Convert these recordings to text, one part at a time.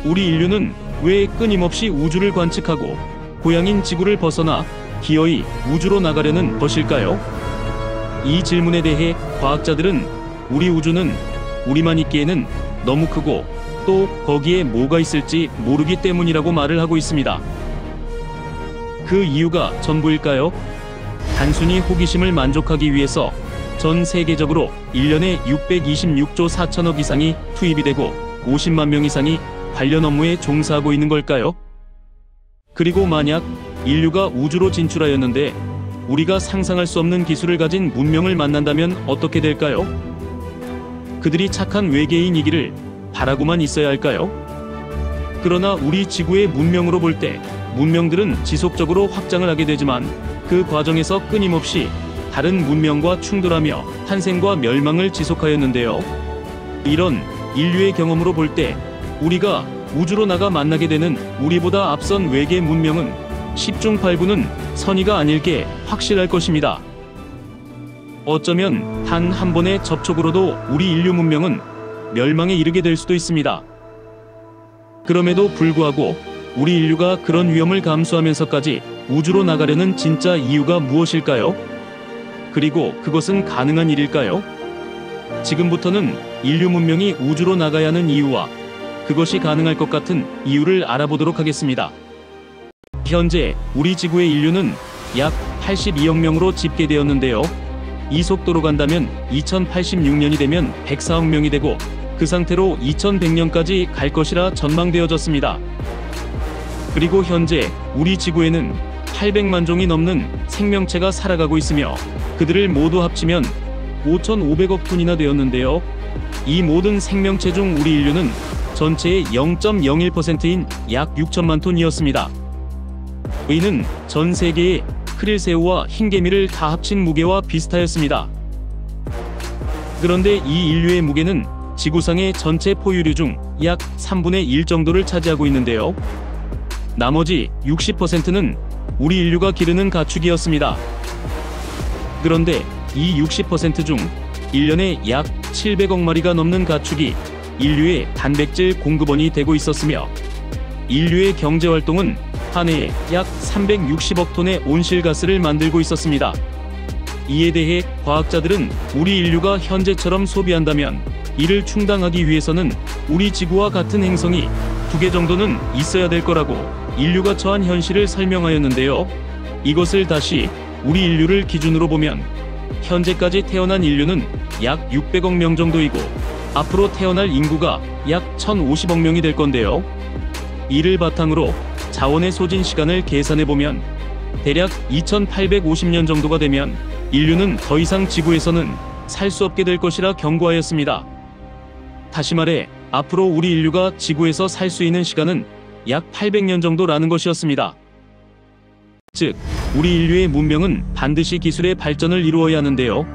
우리 인류는 왜 끊임없이 우주를 관측하고 고향인 지구를 벗어나 기어이 우주로 나가려는 것일까요? 이 질문에 대해 과학자들은 우리 우주는 우리만 있기에는 너무 크고 또 거기에 뭐가 있을지 모르기 때문이라고 말을 하고 있습니다. 그 이유가 전부일까요? 단순히 호기심을 만족하기 위해서 전 세계적으로 1년에 626조 4천억 이상이 투입이 되고 50만 명 이상이 관련 업무에 종사하고 있는 걸까요? 그리고 만약 인류가 우주로 진출하였는데 우리가 상상할 수 없는 기술을 가진 문명을 만난다면 어떻게 될까요? 그들이 착한 외계인이기를 바라고만 있어야 할까요? 그러나 우리 지구의 문명으로 볼 때 문명들은 지속적으로 확장을 하게 되지만 그 과정에서 끊임없이 다른 문명과 충돌하며 탄생과 멸망을 지속하였는데요. 이런 인류의 경험으로 볼 때 우리가 우주로 나가 만나게 되는 우리보다 앞선 외계 문명은 10중 8구는 선의가 아닐 게 확실할 것입니다. 어쩌면 단 한 번의 접촉으로도 우리 인류 문명은 멸망에 이르게 될 수도 있습니다. 그럼에도 불구하고 우리 인류가 그런 위험을 감수하면서까지 우주로 나가려는 진짜 이유가 무엇일까요? 그리고 그것은 가능한 일일까요? 지금부터는 인류 문명이 우주로 나가야 하는 이유와 그것이 가능할 것 같은 이유를 알아보도록 하겠습니다. 현재 우리 지구의 인류는 약 82억 명으로 집계되었는데요. 이 속도로 간다면 2086년이 되면 104억 명이 되고 그 상태로 2100년까지 갈 것이라 전망되어졌습니다. 그리고 현재 우리 지구에는 800만 종이 넘는 생명체가 살아가고 있으며 그들을 모두 합치면 5,500억 톤이나 되었는데요. 이 모든 생명체 중 우리 인류는 전체의 0.01%인 약 6천만 톤이었습니다. 이는 전 세계의 크릴새우와 흰개미를 다 합친 무게와 비슷하였습니다. 그런데 이 인류의 무게는 지구상의 전체 포유류 중 약 3분의 1 정도를 차지하고 있는데요. 나머지 60%는 우리 인류가 기르는 가축이었습니다. 그런데 이 60% 중 1년에 약 700억 마리가 넘는 가축이 인류의 단백질 공급원이 되고 있었으며 인류의 경제활동은 한 해에 약 360억 톤의 온실가스를 만들고 있었습니다. 이에 대해 과학자들은 우리 인류가 현재처럼 소비한다면 이를 충당하기 위해서는 우리 지구와 같은 행성이 2개 정도는 있어야 될 거라고 인류가 처한 현실을 설명하였는데요. 이것을 다시 우리 인류를 기준으로 보면 현재까지 태어난 인류는 약 600억 명 정도이고 앞으로 태어날 인구가 약 1050억 명이 될 건데요. 이를 바탕으로 자원의 소진 시간을 계산해보면 대략 2850년 정도가 되면 인류는 더 이상 지구에서는 살 수 없게 될 것이라 경고하였습니다. 다시 말해 앞으로 우리 인류가 지구에서 살 수 있는 시간은 약 800년 정도라는 것이었습니다. 즉, 우리 인류의 문명은 반드시 기술의 발전을 이루어야 하는데요.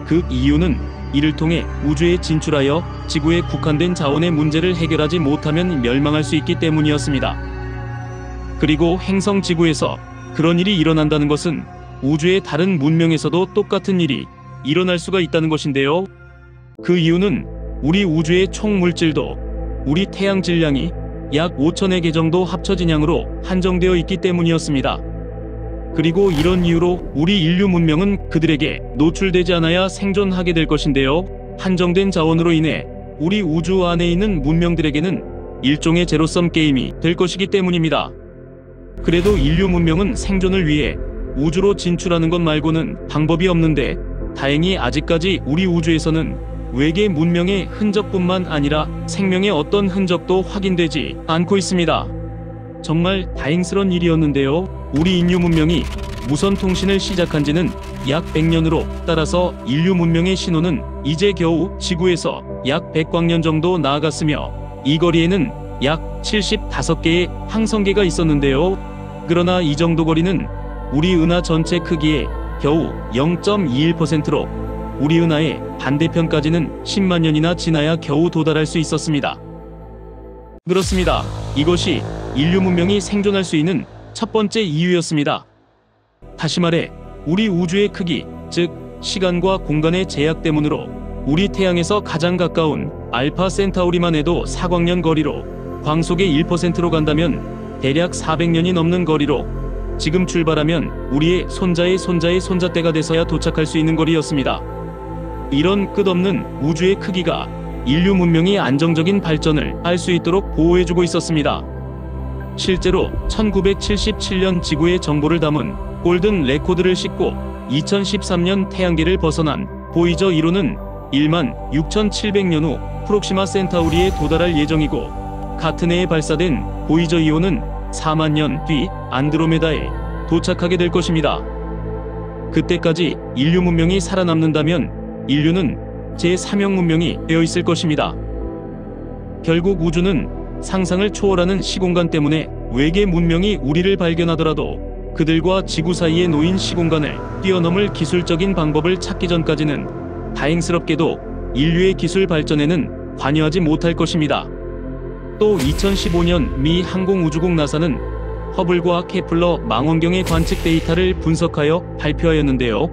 그 이유는 이를 통해 우주에 진출하여 지구에 국한된 자원의 문제를 해결하지 못하면 멸망할 수 있기 때문이었습니다. 그리고 행성 지구에서 그런 일이 일어난다는 것은 우주의 다른 문명에서도 똑같은 일이 일어날 수가 있다는 것인데요. 그 이유는 우리 우주의 총 물질도 우리 태양 질량이 약 5천의 개 정도 합쳐진 양으로 한정되어 있기 때문이었습니다. 그리고 이런 이유로 우리 인류 문명은 그들에게 노출되지 않아야 생존하게 될 것인데요. 한정된 자원으로 인해 우리 우주 안에 있는 문명들에게는 일종의 제로섬 게임이 될 것이기 때문입니다. 그래도 인류 문명은 생존을 위해 우주로 진출하는 것 말고는 방법이 없는데 다행히 아직까지 우리 우주에서는 외계 문명의 흔적뿐만 아니라 생명의 어떤 흔적도 확인되지 않고 있습니다. 정말 다행스러운 일이었는데요. 우리 인류 문명이 무선 통신을 시작한 지는 약 100년으로 따라서 인류 문명의 신호는 이제 겨우 지구에서 약 100광년 정도 나아갔으며 이 거리에는 약 75개의 항성계가 있었는데요. 그러나 이 정도 거리는 우리 은하 전체 크기의 겨우 0.21%로 우리 은하의 반대편까지는 10만 년이나 지나야 겨우 도달할 수 있었습니다. 그렇습니다. 이것이 인류 문명이 생존할 수 있는 첫 번째 이유였습니다. 다시 말해 우리 우주의 크기, 즉 시간과 공간의 제약 때문으로 우리 태양에서 가장 가까운 알파 센타우리만 해도 4광년 거리로 광속의 1%로 간다면 대략 400년이 넘는 거리로 지금 출발하면 우리의 손자의 손자의 손자때가 돼서야 도착할 수 있는 거리였습니다. 이런 끝없는 우주의 크기가 인류 문명이 안정적인 발전을 할 수 있도록 보호해주고 있었습니다. 실제로 1977년 지구의 정보를 담은 골든 레코드를 싣고 2013년 태양계를 벗어난 보이저 1호는 16,700년 후 프록시마 센타우리에 도달할 예정이고, 같은 해에 발사된 보이저 2호는 4만 년 뒤 안드로메다에 도착하게 될 것입니다. 그때까지 인류 문명이 살아남는다면 인류는 제3형 문명이 되어 있을 것입니다. 결국 우주는 상상을 초월하는 시공간 때문에 외계 문명이 우리를 발견하더라도 그들과 지구 사이에 놓인 시공간을 뛰어넘을 기술적인 방법을 찾기 전까지는 다행스럽게도 인류의 기술 발전에는 관여하지 못할 것입니다. 또 2015년 미 항공우주국 나사는 허블과 케플러 망원경의 관측 데이터를 분석하여 발표하였는데요.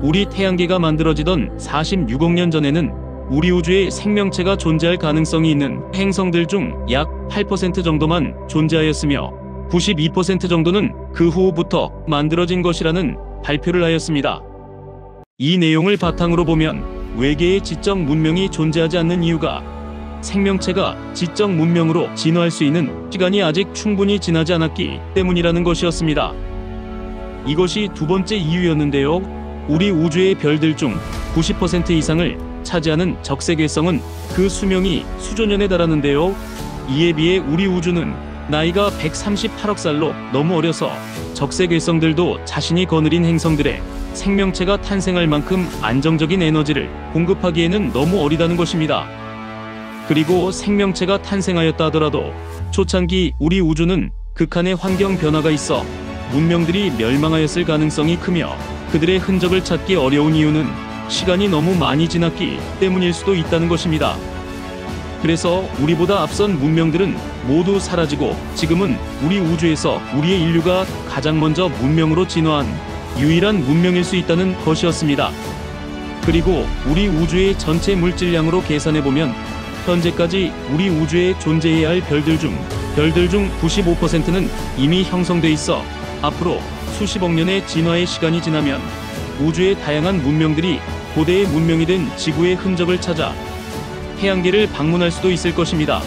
우리 태양계가 만들어지던 46억 년 전에는 우리 우주에 생명체가 존재할 가능성이 있는 행성들 중 약 8% 정도만 존재하였으며 92% 정도는 그 후부터 만들어진 것이라는 발표를 하였습니다. 이 내용을 바탕으로 보면 외계의 지적 문명이 존재하지 않는 이유가 생명체가 지적 문명으로 진화할 수 있는 시간이 아직 충분히 지나지 않았기 때문이라는 것이었습니다. 이것이 두 번째 이유였는데요. 우리 우주의 별들 중 90% 이상을 차지하는 적색외성은 그 수명이 수조 년에 달하는데요. 이에 비해 우리 우주는 나이가 138억 살로 너무 어려서 적색외성들도 자신이 거느린 행성들에 생명체가 탄생할 만큼 안정적인 에너지를 공급하기에는 너무 어리다는 것입니다. 그리고 생명체가 탄생하였다 하더라도 초창기 우리 우주는 극한의 환경 변화가 있어 문명들이 멸망하였을 가능성이 크며, 그들의 흔적을 찾기 어려운 이유는 시간이 너무 많이 지났기 때문일 수도 있다는 것입니다. 그래서 우리보다 앞선 문명들은 모두 사라지고 지금은 우리 우주에서 우리의 인류가 가장 먼저 문명으로 진화한 유일한 문명일 수 있다는 것이었습니다. 그리고 우리 우주의 전체 물질량으로 계산해보면 현재까지 우리 우주에 존재해야 할 별들 중 95%는 이미 형성돼 있어 앞으로 수십억 년의 진화의 시간이 지나면 우주의 다양한 문명들이 고대의 문명이 된 지구의 흔적을 찾아 태양계를 방문할 수도 있을 것입니다.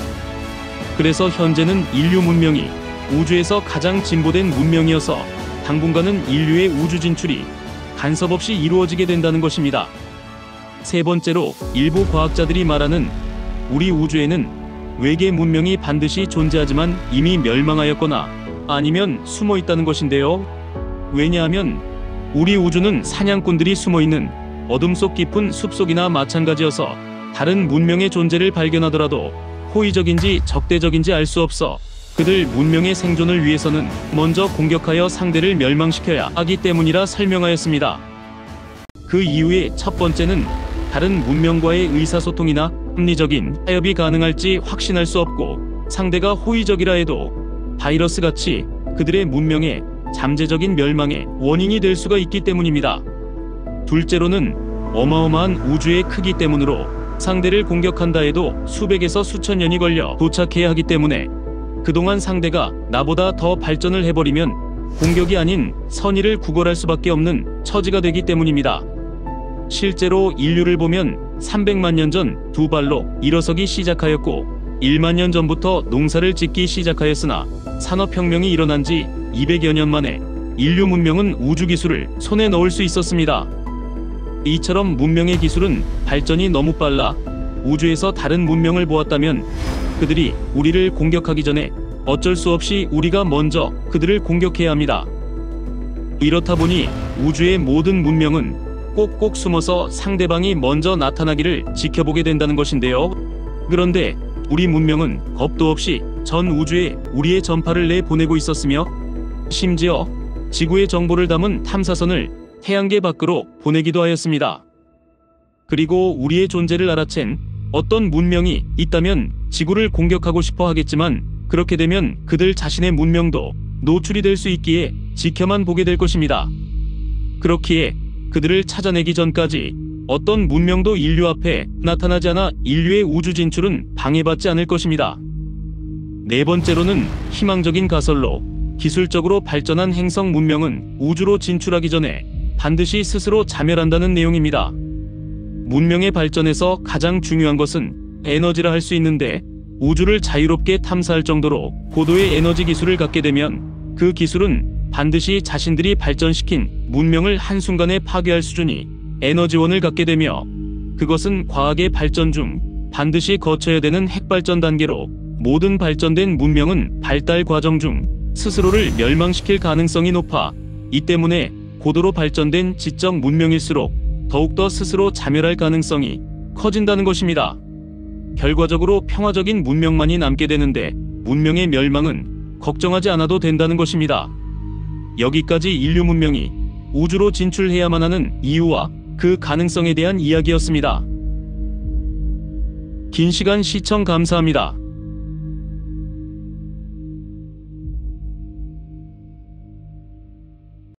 그래서 현재는 인류 문명이 우주에서 가장 진보된 문명이어서 당분간은 인류의 우주 진출이 간섭 없이 이루어지게 된다는 것입니다. 세 번째로 일부 과학자들이 말하는 우리 우주에는 외계 문명이 반드시 존재하지만 이미 멸망하였거나 아니면 숨어 있다는 것인데요. 왜냐하면 우리 우주는 사냥꾼들이 숨어있는 어둠 속 깊은 숲속이나 마찬가지여서 다른 문명의 존재를 발견하더라도 호의적인지 적대적인지 알 수 없어 그들 문명의 생존을 위해서는 먼저 공격하여 상대를 멸망시켜야 하기 때문이라 설명하였습니다. 그 이유의 첫 번째는 다른 문명과의 의사소통이나 합리적인 타협이 가능할지 확신할 수 없고, 상대가 호의적이라 해도 바이러스같이 그들의 문명의 잠재적인 멸망의 원인이 될 수가 있기 때문입니다. 둘째로는 어마어마한 우주의 크기 때문으로 상대를 공격한다 해도 수백에서 수천 년이 걸려 도착해야 하기 때문에 그동안 상대가 나보다 더 발전을 해버리면 공격이 아닌 선의를 구걸할 수밖에 없는 처지가 되기 때문입니다. 실제로 인류를 보면 300만 년 전 두 발로 일어서기 시작하였고 1만 년 전부터 농사를 짓기 시작하였으나 산업혁명이 일어난 지 200여 년 만에 인류 문명은 우주기술을 손에 넣을 수 있었습니다. 이처럼 문명의 기술은 발전이 너무 빨라 우주에서 다른 문명을 보았다면 그들이 우리를 공격하기 전에 어쩔 수 없이 우리가 먼저 그들을 공격해야 합니다. 이렇다 보니 우주의 모든 문명은 꼭꼭 숨어서 상대방이 먼저 나타나기를 지켜보게 된다는 것인데요. 그런데 우리 문명은 겁도 없이 전 우주에 우리의 전파를 내보내고 있었으며, 심지어 지구의 정보를 담은 탐사선을 태양계 밖으로 보내기도 하였습니다. 그리고 우리의 존재를 알아챈 어떤 문명이 있다면 지구를 공격하고 싶어 하겠지만, 그렇게 되면 그들 자신의 문명도 노출이 될 수 있기에 지켜만 보게 될 것입니다. 그렇기에 그들을 찾아내기 전까지 어떤 문명도 인류 앞에 나타나지 않아 인류의 우주 진출은 방해받지 않을 것입니다. 네 번째로는 희망적인 가설로 기술적으로 발전한 행성 문명은 우주로 진출하기 전에 반드시 스스로 자멸한다는 내용입니다. 문명의 발전에서 가장 중요한 것은 에너지라 할 수 있는데 우주를 자유롭게 탐사할 정도로 고도의 에너지 기술을 갖게 되면 그 기술은 반드시 자신들이 발전시킨 문명을 한순간에 파괴할 수준이 에너지원을 갖게 되며 그것은 과학의 발전 중 반드시 거쳐야 되는 핵발전 단계로 모든 발전된 문명은 발달 과정 중 스스로를 멸망시킬 가능성이 높아 이 때문에 고도로 발전된 지적 문명일수록 더욱더 스스로 자멸할 가능성이 커진다는 것입니다. 결과적으로 평화적인 문명만이 남게 되는데 문명의 멸망은 걱정하지 않아도 된다는 것입니다. 여기까지 인류 문명이 우주로 진출해야만 하는 이유와 그 가능성에 대한 이야기였습니다. 긴 시간 시청 감사합니다.